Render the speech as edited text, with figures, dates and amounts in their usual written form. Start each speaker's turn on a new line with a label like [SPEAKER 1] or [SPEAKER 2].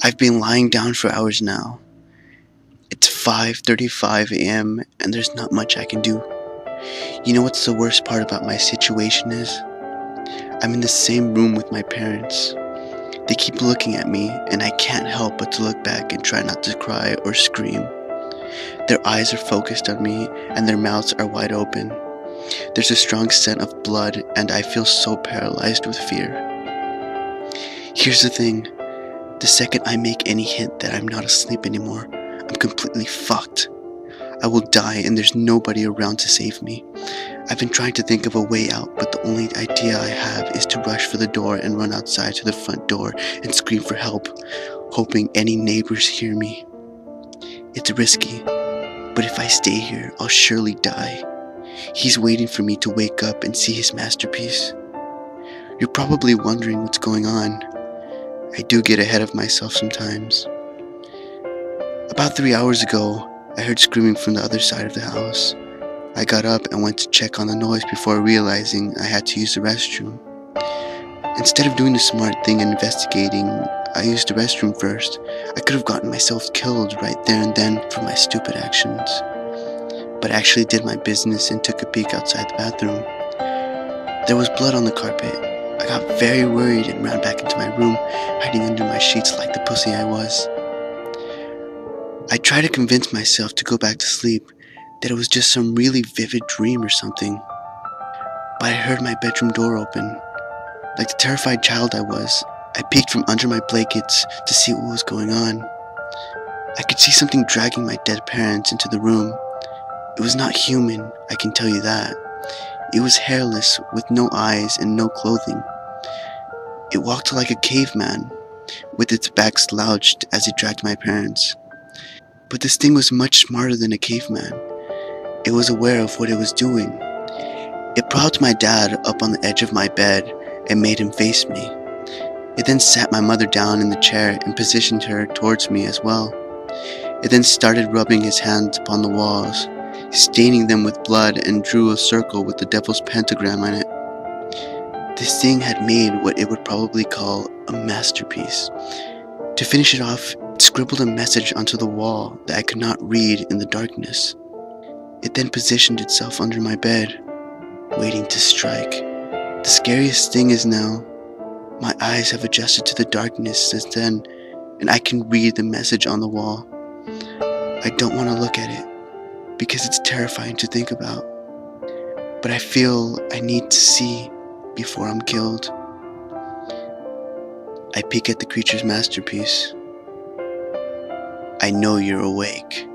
[SPEAKER 1] I've been lying down for hours now. It's 5:35 a.m. and there's not much I can do. You know what's the worst part about my situation is? I'm in the same room with my parents. They keep looking at me and I can't help but to look back and try not to cry or scream. Their eyes are focused on me and their mouths are wide open. There's a strong scent of blood and I feel so paralyzed with fear. Here's the thing. The second I make any hint that I'm not asleep anymore, I'm completely fucked. I will die and there's nobody around to save me. I've been trying to think of a way out, but the only idea I have is to rush for the door and run outside to the front door and scream for help, hoping any neighbors hear me. It's risky, but if I stay here, I'll surely die. He's waiting for me to wake up and see his masterpiece. You're probably wondering what's going on. I do get ahead of myself sometimes. About 3 hours ago, I heard screaming from the other side of the house. I got up and went to check on the noise before realizing I had to use the restroom. Instead of doing the smart thing and investigating, I used the restroom first. I could have gotten myself killed right there and then for my stupid actions. But I actually did my business and took a peek outside the bathroom. There was blood on the carpet. I got very worried and ran back into my room, hiding under my sheets like the pussy I was. I tried to convince myself to go back to sleep, that it was just some really vivid dream or something. But I heard my bedroom door open. Like the terrified child I was, I peeked from under my blankets to see what was going on. I could see something dragging my dead parents into the room. It was not human, I can tell you that. It was hairless, with no eyes and no clothing. It walked like a caveman, with its back slouched as it dragged my parents. But this thing was much smarter than a caveman. It was aware of what it was doing. It propped my dad up on the edge of my bed and made him face me. It then sat my mother down in the chair and positioned her towards me as well. It then started rubbing his hands upon the walls, staining them with blood, and drew a circle with the devil's pentagram on it. This thing had made what it would probably call a masterpiece. To finish it off, it scribbled a message onto the wall that I could not read in the darkness. It then positioned itself under my bed, waiting to strike. The scariest thing is now, my eyes have adjusted to the darkness since then, and I can read the message on the wall. I don't want to look at it, because it's terrifying to think about. But I feel I need to see before I'm killed. I peek at the creature's masterpiece. I know you're awake.